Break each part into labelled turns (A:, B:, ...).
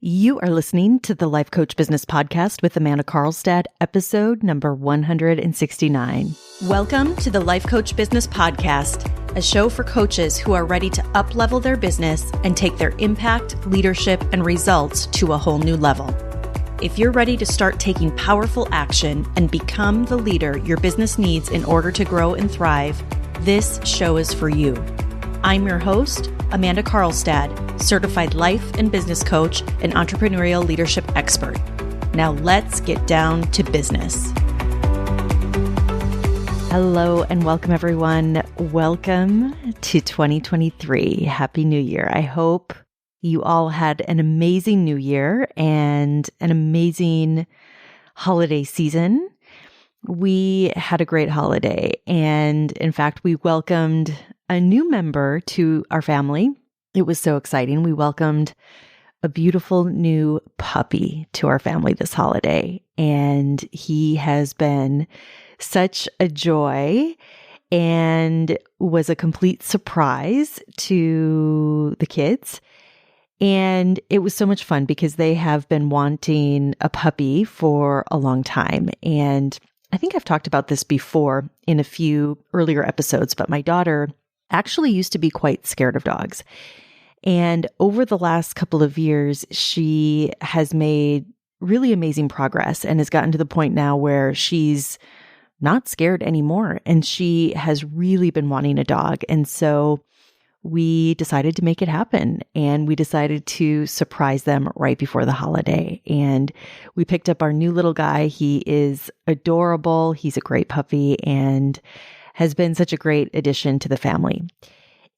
A: You are listening to the Life Coach Business Podcast with Amanda Carlstad, episode number 169. Welcome to the Life Coach Business Podcast, a show for coaches who are ready to up-level their business and take their impact, leadership, and results to a whole new level. If you're ready to start taking powerful action and become the leader your business needs in order to grow and thrive, this show is for you. I'm your host, Amanda Carlstad, certified life and business coach and entrepreneurial leadership expert. Now let's get down to business. Hello and welcome everyone. Welcome to 2023. Happy New Year. I hope you all had an amazing New Year and an amazing holiday season. We had a great holiday, and in fact, we welcomed a new member to our family. It was so exciting. We welcomed a beautiful new puppy to our family this holiday, and he has been such a joy and was a complete surprise to the kids. And it was so much fun because they have been wanting a puppy for a long time. And I think I've talked about this before in a few earlier episodes, but my daughter actually used to be quite scared of dogs. And over the last couple of years, she has made really amazing progress and has gotten to the point now where she's not scared anymore. And she has really been wanting a dog. And so we decided to make it happen, and we decided to surprise them right before the holiday. And we picked up our new little guy. He is adorable. He's a great puppy and has been such a great addition to the family.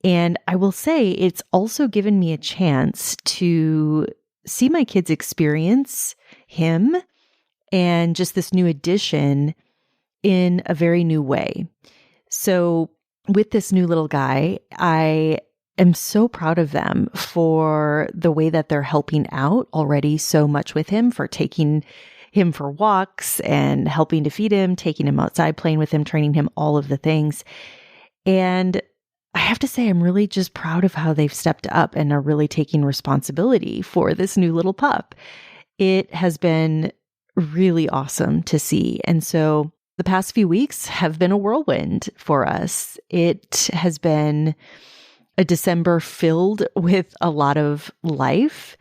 A: And I will say it's also given me a chance to see my kids experience him and just this new addition in a very new way. So with this new little guy, I am so proud of them for the way that they're helping out already so much with him, for taking him for walks and helping to feed him, taking him outside, playing with him, training him, all of the things. And I have to say, I'm really just proud of how they've stepped up and are really taking responsibility for this new little pup. It has been really awesome to see. And so the past few weeks have been a whirlwind for us. It has been a December filled with a lot of life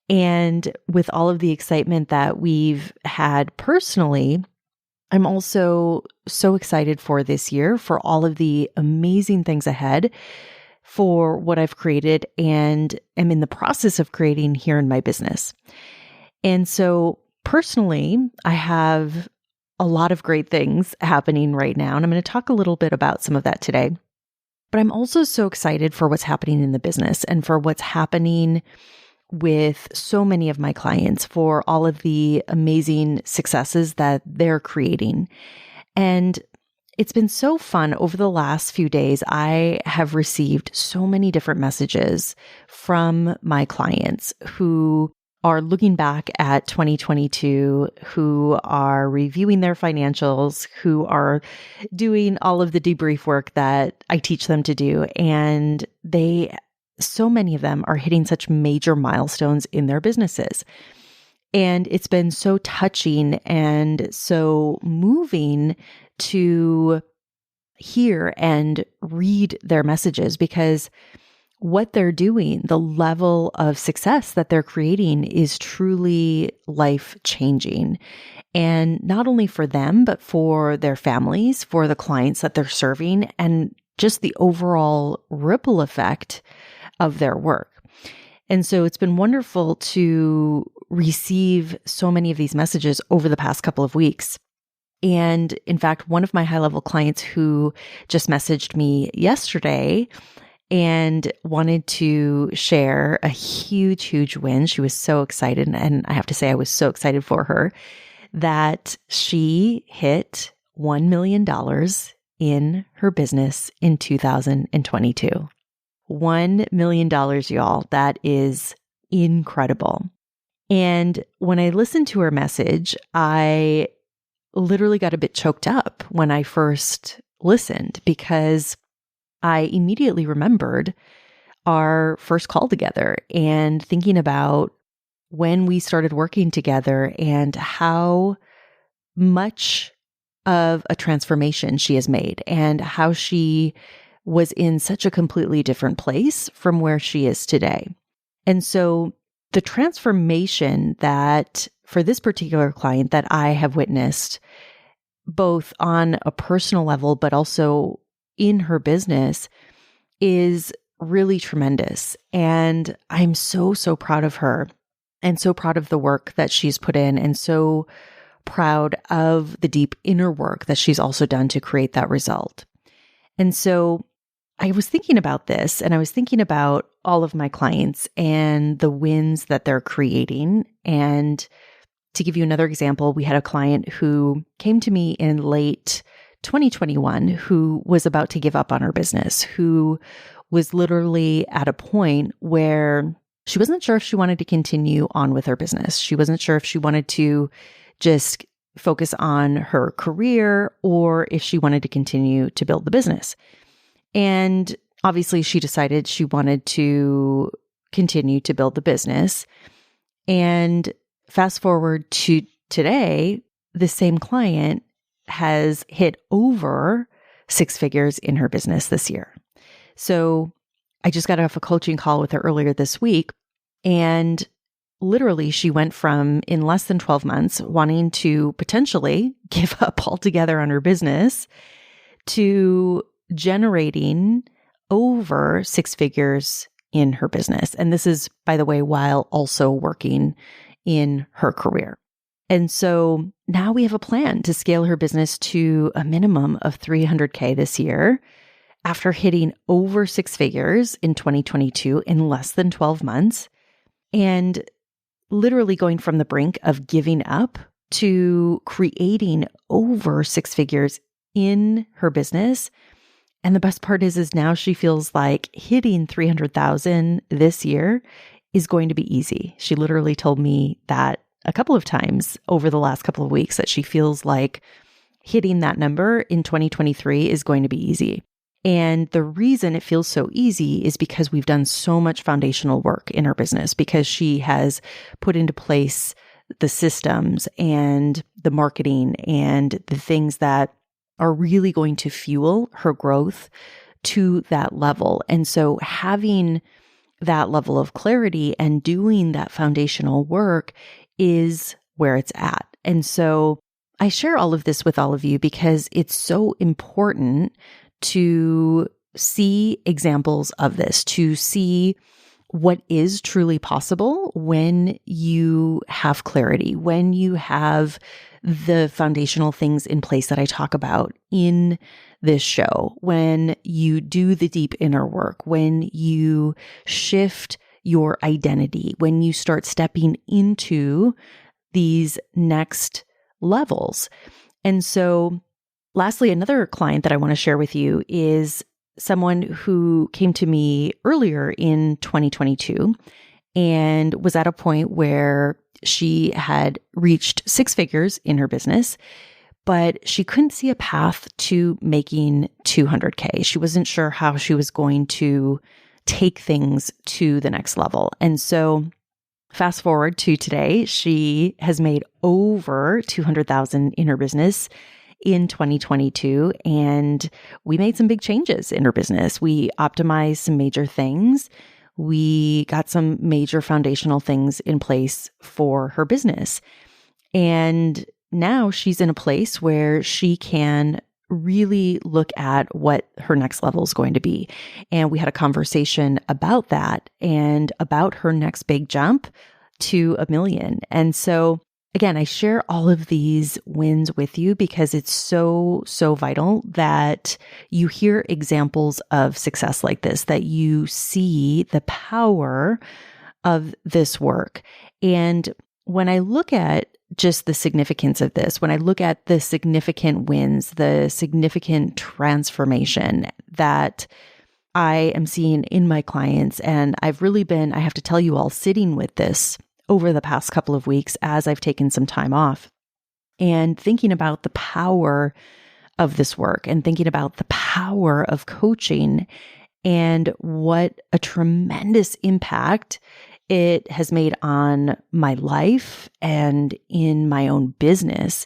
A: and with all of the excitement that we've had personally. I'm also so excited for this year, for all of the amazing things ahead, for what I've created and am in the process of creating here in my business. And so personally, I have a lot of great things happening right now, and I'm going to talk a little bit about some of that today. But I'm also so excited for what's happening in the business and for what's happening with so many of my clients, for all of the amazing successes that they're creating. And it's been so fun over the last few days. I have received so many different messages from my clients who are looking back at 2022, who are reviewing their financials, who are doing all of the debrief work that I teach them to do. And so many of them are hitting such major milestones in their businesses. And it's been so touching and so moving to hear and read their messages, because what they're doing, the level of success that they're creating is truly life-changing. And not only for them, but for their families, for the clients that they're serving, and just the overall ripple effect of their work. And so it's been wonderful to receive so many of these messages over the past couple of weeks. And in fact, one of my high-level clients who just messaged me yesterday and wanted to share a huge, huge win. She was so excited. And I have to say, I was so excited for her that she hit $1 million in her business in 2022. $1 million, y'all. That is incredible. And when I listened to her message, I literally got a bit choked up when I first listened, because I immediately remembered our first call together and thinking about when we started working together and how much of a transformation she has made and how she was in such a completely different place from where she is today. And so the transformation that for this particular client that I have witnessed, both on a personal level, but also in her business, is really tremendous. And I'm so, so proud of her and so proud of the work that she's put in and so proud of the deep inner work that she's also done to create that result. And so I was thinking about this and I was thinking about all of my clients and the wins that they're creating. And to give you another example, we had a client who came to me in late 2021 who was about to give up on her business, who was literally at a point where she wasn't sure if she wanted to continue on with her business. She wasn't sure if she wanted to just focus on her career or if she wanted to continue to build the business. And obviously she decided she wanted to continue to build the business. And fast forward to today, the same client has hit over 6 figures in her business this year. So I just got off a coaching call with her earlier this week, and literally she went from, in less than 12 months, wanting to potentially give up altogether on her business to generating over 6 figures in her business. And this is, by the way, while also working in her career. And so now we have a plan to scale her business to a minimum of $300K this year after hitting over 6 figures in 2022 in less than 12 months and literally going from the brink of giving up to creating over 6 figures in her business. And the best part is now she feels like hitting 300,000 this year is going to be easy. She literally told me that a couple of times over the last couple of weeks that she feels like hitting that number in 2023 is going to be easy. And the reason it feels so easy is because we've done so much foundational work in her business, because she has put into place the systems and the marketing and the things that are really going to fuel her growth to that level. And so having that level of clarity and doing that foundational work is where it's at. And so I share all of this with all of you because it's so important to see examples of this, to see what is truly possible when you have clarity, when you have the foundational things in place that I talk about in this show, when you do the deep inner work, when you shift your identity, when you start stepping into these next levels. And so lastly, another client that I want to share with you is someone who came to me earlier in 2022 and was at a point where she had reached 6 figures in her business, but she couldn't see a path to making 200K. She wasn't sure how she was going to take things to the next level. And so fast forward to today, she has made over 200,000 in her business in 2022. And we made some big changes in her business. We optimized some major things. We got some major foundational things in place for her business. And now she's in a place where she can really look at what her next level is going to be. And we had a conversation about that and about her next big jump to $1 million. And so again, I share all of these wins with you because it's so, so vital that you hear examples of success like this, that you see the power of this work. And when I look at just the significance of this, when I look at the significant wins, the significant transformation that I am seeing in my clients, and I've really been, I have to tell you all, sitting with this over the past couple of weeks as I've taken some time off and thinking about the power of this work and thinking about the power of coaching and what a tremendous impact it has made on my life and in my own business.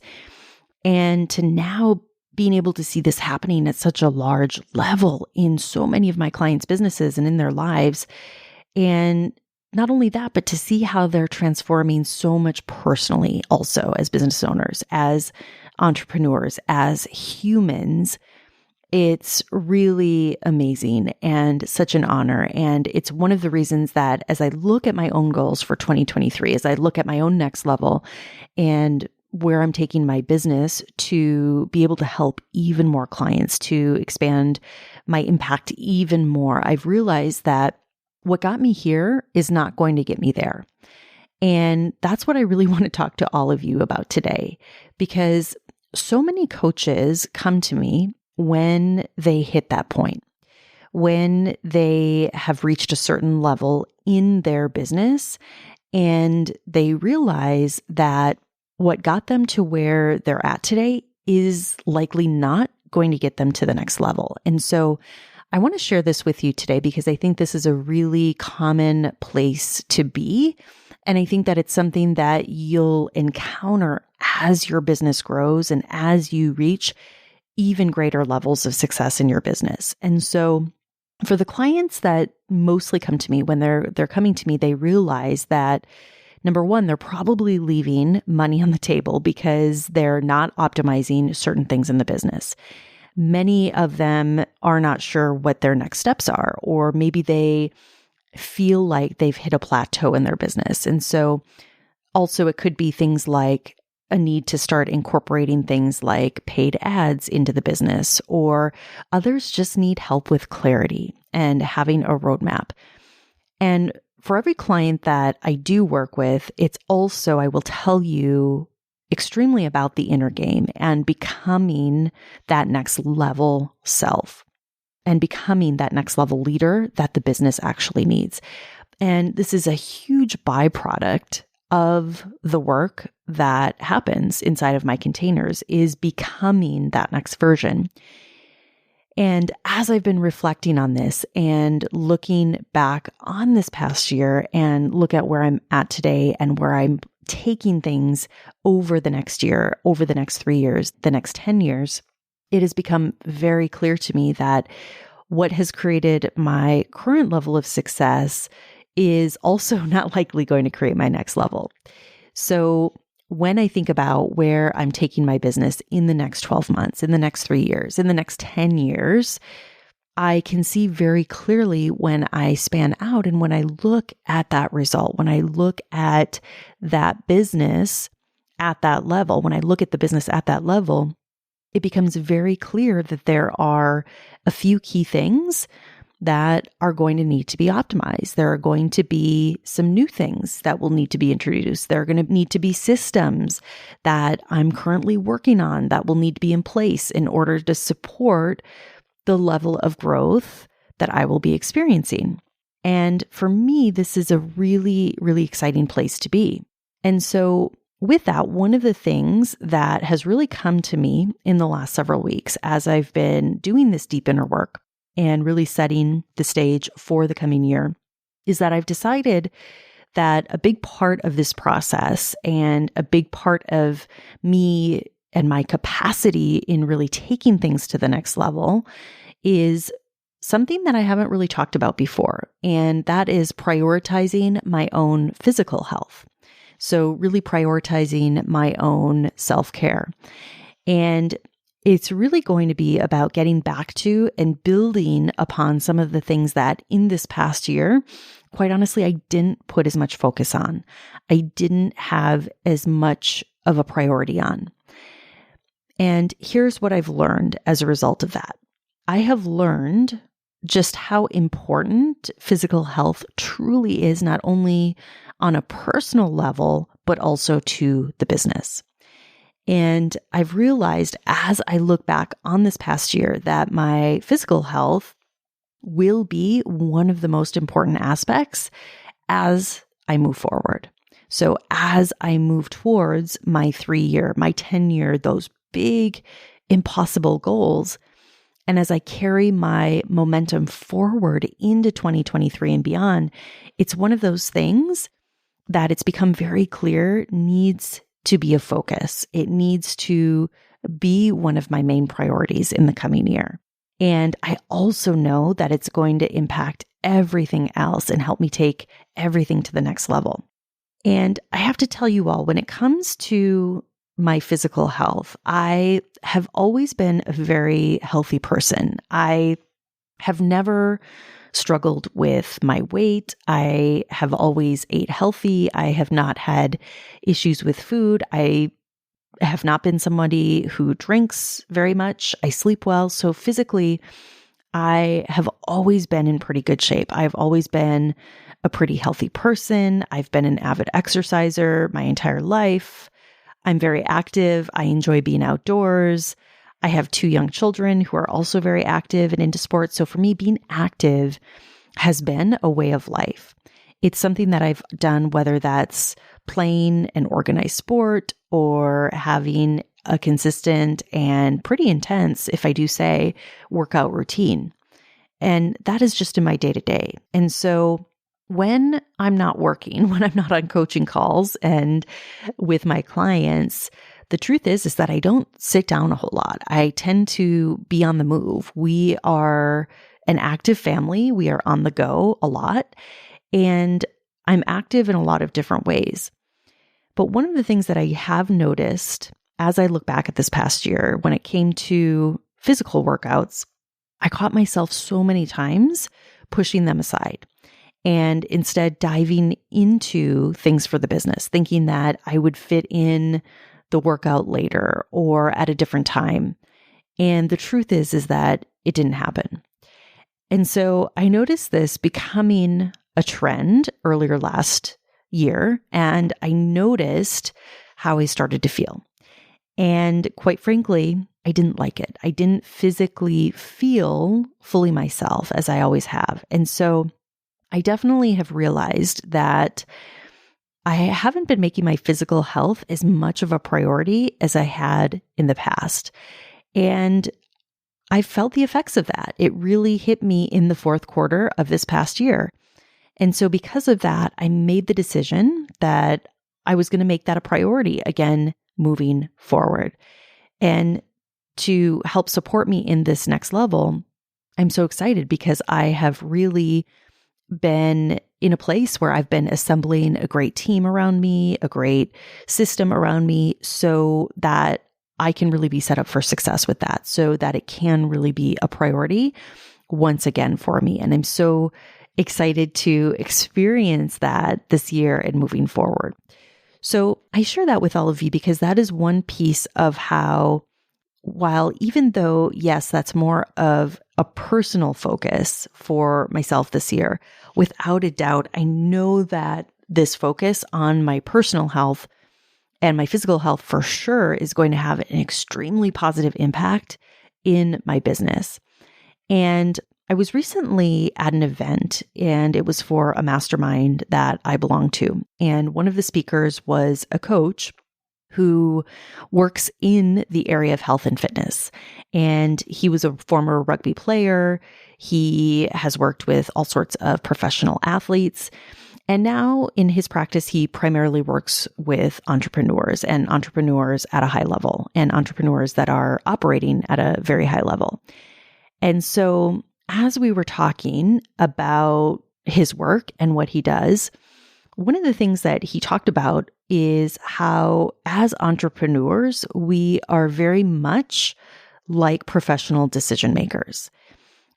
A: And to now being able to see this happening at such a large level in so many of my clients' businesses and in their lives. And not only that, but to see how they're transforming so much personally also as business owners, as entrepreneurs, as humans. It's really amazing and such an honor. And it's one of the reasons that as I look at my own goals for 2023, as I look at my own next level and where I'm taking my business to be able to help even more clients, to expand my impact even more, I've realized that what got me here is not going to get me there. And that's what I really want to talk to all of you about today, because so many coaches come to me when they hit that point, when they have reached a certain level in their business and they realize that what got them to where they're at today is likely not going to get them to the next level. And so I want to share this with you today because I think this is a really common place to be. And I think that it's something that you'll encounter as your business grows and as you reach even greater levels of success in your business. And so for the clients that mostly come to me, when they're coming to me, they realize that number one, they're probably leaving money on the table because they're not optimizing certain things in the business. Many of them are not sure what their next steps are, or maybe they feel like they've hit a plateau in their business. And so also it could be things like a need to start incorporating things like paid ads into the business, or others just need help with clarity and having a roadmap. And for every client that I do work with, it's also, I will tell you, extremely about the inner game and becoming that next level self and becoming that next level leader that the business actually needs. And this is a huge byproduct of the work that happens inside of my containers, is becoming that next version. And as I've been reflecting on this and looking back on this past year and look at where I'm at today and where I'm taking things over the next year, over the next 3 years, the next 10 years, it has become very clear to me that what has created my current level of success is also not likely going to create my next level. So when I think about where I'm taking my business in the next 12 months, in the next 3 years, in the next 10 years, I can see very clearly when I span out and when I look at that result, when I look at that business at that level, when I look at the business at that level, it becomes very clear that there are a few key things that are going to need to be optimized. There are going to be some new things that will need to be introduced. There are going to need to be systems that I'm currently working on that will need to be in place in order to support the level of growth that I will be experiencing. And for me, this is a really, really exciting place to be. And so with that, one of the things that has really come to me in the last several weeks as I've been doing this deep inner work and really setting the stage for the coming year is that I've decided that a big part of this process and a big part of me and my capacity in really taking things to the next level is something that I haven't really talked about before, and that is prioritizing my own physical health. So really prioritizing my own self-care. And it's really going to be about getting back to and building upon some of the things that in this past year, quite honestly, I didn't put as much focus on. I didn't have as much of a priority on. And here's what I've learned as a result of that. I have learned just how important physical health truly is, not only on a personal level, but also to the business. And I've realized as I look back on this past year that my physical health will be one of the most important aspects as I move forward. So as I move towards my 3-year, my 10-year, those big, impossible goals, And as I carry my momentum forward into 2023 and beyond, it's one of those things that it's become very clear needs to be a focus. It needs to be one of my main priorities in the coming year. And I also know that it's going to impact everything else and help me take everything to the next level. And I have to tell you all, when it comes to my physical health, I have always been a very healthy person. I have never struggled with my weight. I have always ate healthy. I have not had issues with food. I have not been somebody who drinks very much. I sleep well. So physically, I have always been in pretty good shape. I've always been a pretty healthy person. I've been an avid exerciser my entire life. I'm very active. I enjoy being outdoors. I have 2 young children who are also very active and into sports. So for me, being active has been a way of life. It's something that I've done, whether that's playing an organized sport or having a consistent and pretty intense, if I do say, workout routine. And that is just in my day-to-day. And so when I'm not working, when I'm not on coaching calls and with my clients, the truth is that I don't sit down a whole lot. I tend to be on the move. We are an active family. We are on the go a lot, and I'm active in a lot of different ways. But one of the things that I have noticed as I look back at this past year, when it came to physical workouts, I caught myself so many times pushing them aside and instead diving into things for the business, thinking that I would fit in the workout later or at a different time. And the truth is that it didn't happen. And so I noticed this becoming a trend earlier last year, and I noticed how I started to feel. And quite frankly, I didn't like it. I didn't physically feel fully myself as I always have. And so I definitely have realized that I haven't been making my physical health as much of a priority as I had in the past. And I felt the effects of that. It really hit me in the fourth quarter of this past year. And so because of that, I made the decision that I was going to make that a priority again moving forward. And to help support me in this next level, I'm so excited because I have really been in a place where I've been assembling a great team around me, a great system around me, so that I can really be set up for success with that, so that it can really be a priority once again for me. And I'm so excited to experience that this year and moving forward. So I share that with all of you because that is one piece of how, while even though, yes, that's more of a personal focus for myself this year, without a doubt, I know that this focus on my personal health and my physical health for sure is going to have an extremely positive impact in my business. And I was recently at an event, and it was for a mastermind that I belong to. And one of the speakers was a coach who works in the area of health and fitness. And he was a former rugby player. He has worked with all sorts of professional athletes. And now in his practice, he primarily works with entrepreneurs and entrepreneurs at a high level and entrepreneurs that are operating at a very high level. And so as we were talking about his work and what he does, one of the things that he talked about is how, as entrepreneurs, we are very much like professional decision makers.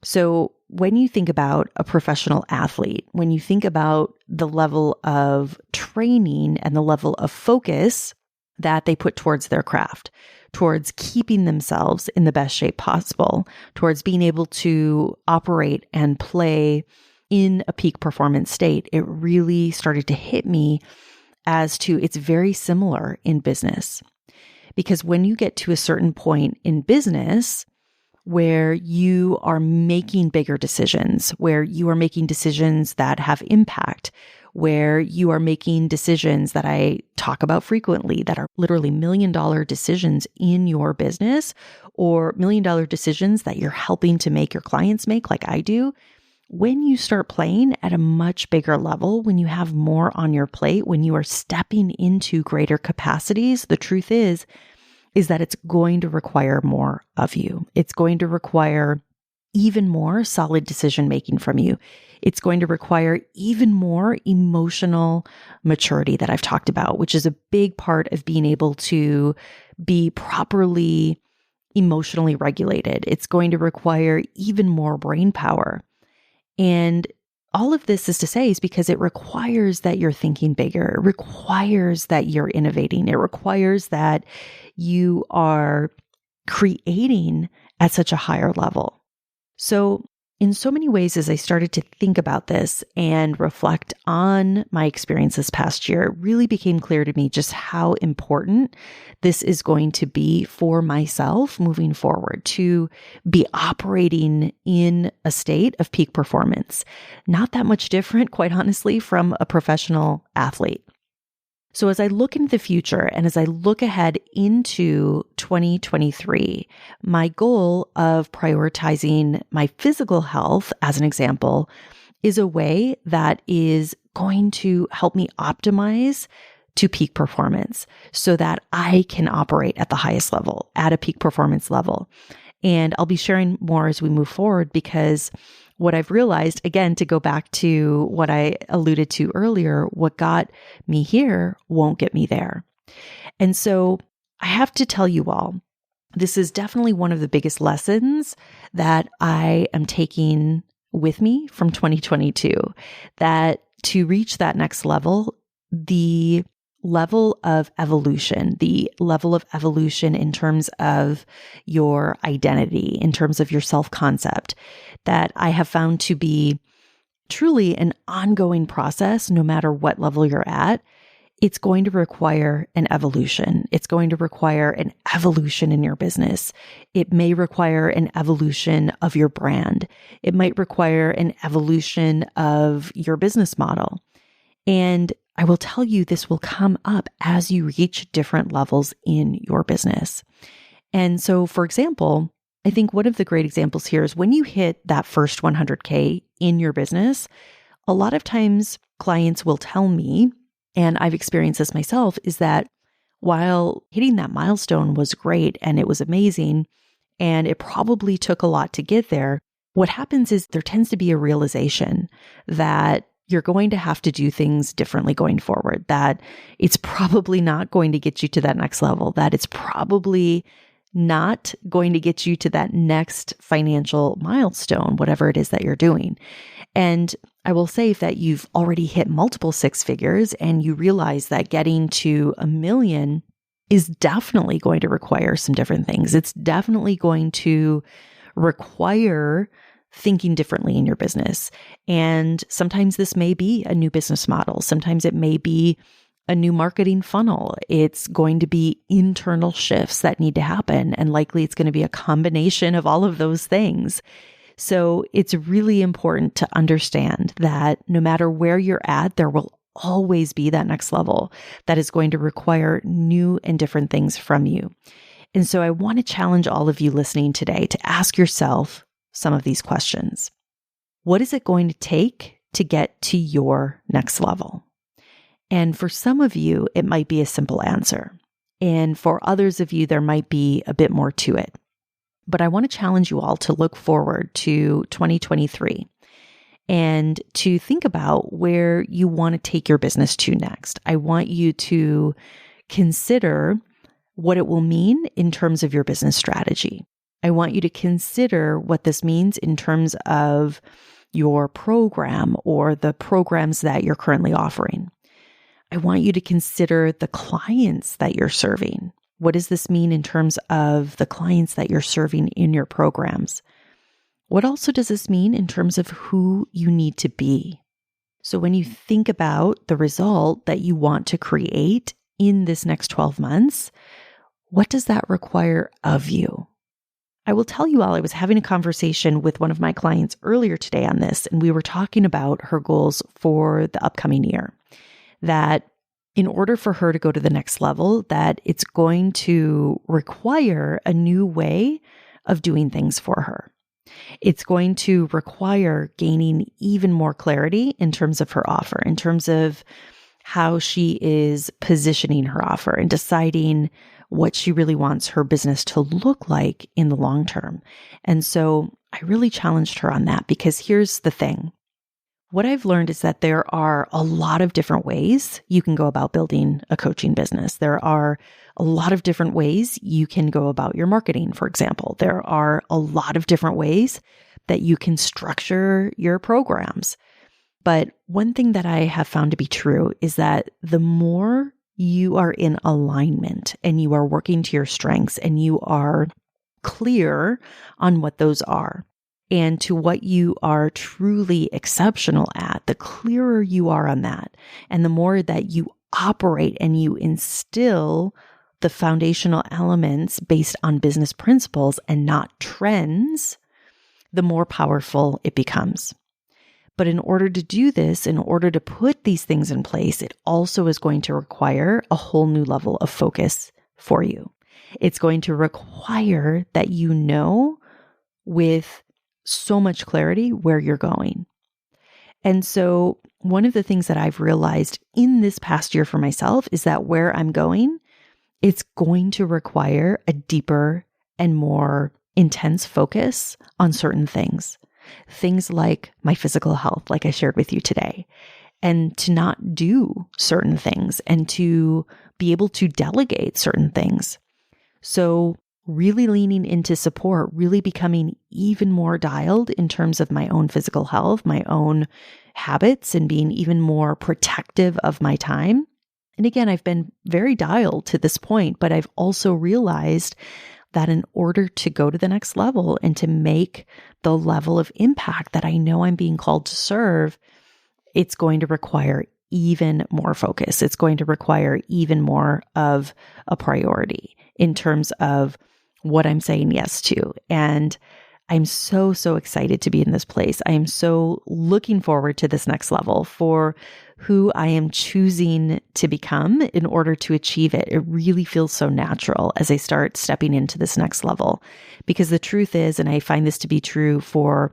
A: So when you think about a professional athlete, when you think about the level of training and the level of focus that they put towards their craft, towards keeping themselves in the best shape possible, towards being able to operate and play in a peak performance state, it really started to hit me as to it's very similar in business. Because when you get to a certain point in business where you are making bigger decisions, where you are making decisions that have impact, where you are making decisions that I talk about frequently that are literally $1 million decisions in your business, or $1 million decisions that you're helping to make your clients make, like I do. When you start playing at a much bigger level, when you have more on your plate, when you are stepping into greater capacities, the truth is that it's going to require more of you. It's going to require even more solid decision making from you. It's going to require even more emotional maturity that I've talked about, which is a big part of being able to be properly emotionally regulated. It's going to require even more brain power. And all of this is to say is because it requires that you're thinking bigger. It requires that you're innovating. It requires that you are creating at such a higher level. So in so many ways, as I started to think about this and reflect on my experience this past year, it really became clear to me just how important this is going to be for myself moving forward, to be operating in a state of peak performance. Not that much different, quite honestly, from a professional athlete. So as I look into the future and as I look ahead into 2023, my goal of prioritizing my physical health, as an example, is a way that is going to help me optimize to peak performance so that I can operate at the highest level, at a peak performance level. And I'll be sharing more as we move forward, because what I've realized, again, to go back to what I alluded to earlier, what got me here won't get me there. And so I have to tell you all, this is definitely one of the biggest lessons that I am taking with me from 2022, that to reach that next level, the level of evolution in terms of your identity, in terms of your self-concept, that I have found to be truly an ongoing process, no matter what level you're at. It's going to require an evolution. It's going to require an evolution in your business. It may require an evolution of your brand. It might require an evolution of your business model. And I will tell you, this will come up as you reach different levels in your business. And so, for example, I think one of the great examples here is when you hit that first 100K in your business, a lot of times clients will tell me, and I've experienced this myself, is that while hitting that milestone was great and it was amazing, and it probably took a lot to get there, what happens is there tends to be a realization that you're going to have to do things differently going forward, that it's probably not going to get you to that next level, that it's probably not going to get you to that next financial milestone, whatever it is that you're doing. And I will say, if that you've already hit multiple six figures and you realize that getting to $1 million is definitely going to require some different things. It's definitely going to require thinking differently in your business. And sometimes this may be a new business model. Sometimes it may be a new marketing funnel. It's going to be internal shifts that need to happen. And likely it's going to be a combination of all of those things. So it's really important to understand that no matter where you're at, there will always be that next level that is going to require new and different things from you. And so I want to challenge all of you listening today to ask yourself some of these questions. What is it going to take to get to your next level? And for some of you, it might be a simple answer. And for others of you, there might be a bit more to it. But I want to challenge you all to look forward to 2023 and to think about where you want to take your business to next. I want you to consider what it will mean in terms of your business strategy. I want you to consider what this means in terms of your program or the programs that you're currently offering. I want you to consider the clients that you're serving. What does this mean in terms of the clients that you're serving in your programs? What also does this mean in terms of who you need to be? So when you think about the result that you want to create in this next 12 months, what does that require of you? I will tell you all, I was having a conversation with one of my clients earlier today on this, and we were talking about her goals for the upcoming year. That in order for her to go to the next level, that it's going to require a new way of doing things for her. It's going to require gaining even more clarity in terms of her offer, in terms of how she is positioning her offer and deciding what she really wants her business to look like in the long term. And so I really challenged her on that, because here's the thing. What I've learned is that there are a lot of different ways you can go about building a coaching business. There are a lot of different ways you can go about your marketing, for example. There are a lot of different ways that you can structure your programs. But one thing that I have found to be true is that the more you are in alignment and you are working to your strengths and you are clear on what those are and to what you are truly exceptional at, the clearer you are on that, and the more that you operate and you instill the foundational elements based on business principles and not trends, the more powerful it becomes. But in order to do this, in order to put these things in place, it also is going to require a whole new level of focus for you. It's going to require that you know with so much clarity where you're going. And so one of the things that I've realized in this past year for myself is that where I'm going, it's going to require a deeper and more intense focus on certain things. Things like my physical health, like I shared with you today, and to not do certain things and to be able to delegate certain things. So really leaning into support, really becoming even more dialed in terms of my own physical health, my own habits, and being even more protective of my time. And again, I've been very dialed to this point, but I've also realized that in order to go to the next level and to make the level of impact that I know I'm being called to serve, it's going to require even more focus. It's going to require even more of a priority in terms of what I'm saying yes to. And I'm so, so excited to be in this place. I am so looking forward to this next level for who I am choosing to become in order to achieve it. It really feels so natural as I start stepping into this next level, because the truth is, and I find this to be true for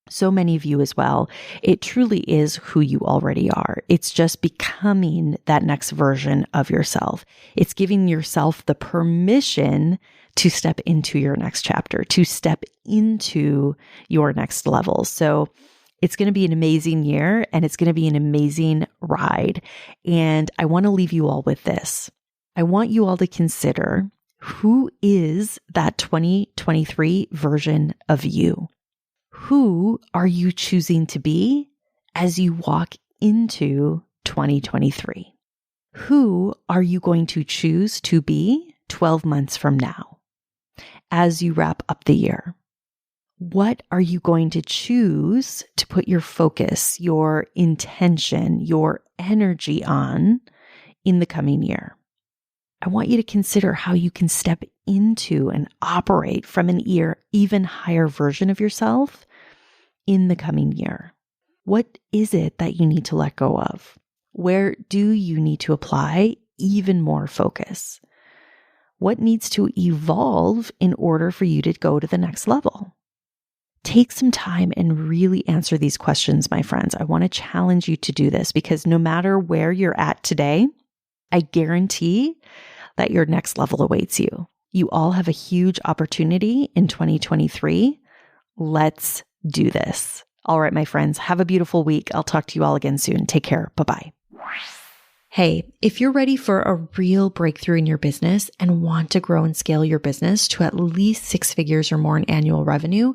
A: so many of you as well, it truly is who you already are. It's just becoming that next version of yourself. It's giving yourself the permission to step into your next chapter, to step into your next level. So it's going to be an amazing year and it's going to be an amazing ride. And I want to leave you all with this. I want you all to consider, who is that 2023 version of you? Who are you choosing to be as you walk into 2023? Who are you going to choose to be 12 months from now as you wrap up the year? What are you going to choose to put your focus, your intention, your energy on in the coming year? I want you to consider how you can step into and operate from an even higher version of yourself in the coming year. What is it that you need to let go of? Where do you need to apply even more focus? What needs to evolve in order for you to go to the next level? Take some time and really answer these questions, my friends. I want to challenge you to do this, because no matter where you're at today, I guarantee that your next level awaits you. You all have a huge opportunity in 2023. Let's do this. All right, my friends, have a beautiful week. I'll talk to you all again soon. Take care. Bye-bye. Hey, if you're ready for a real breakthrough in your business and want to grow and scale your business to at least 6 figures or more in annual revenue,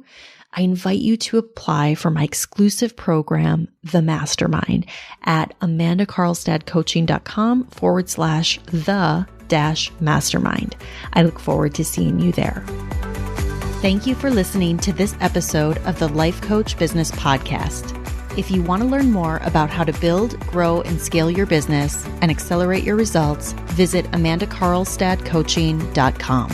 A: I invite you to apply for my exclusive program, The Mastermind, at amandacarlstad.com/the-mastermind. I look forward to seeing you there. Thank you for listening to this episode of the Life Coach Business Podcast. If you want to learn more about how to build, grow, and scale your business and accelerate your results, visit amandacarlstadcoaching.com.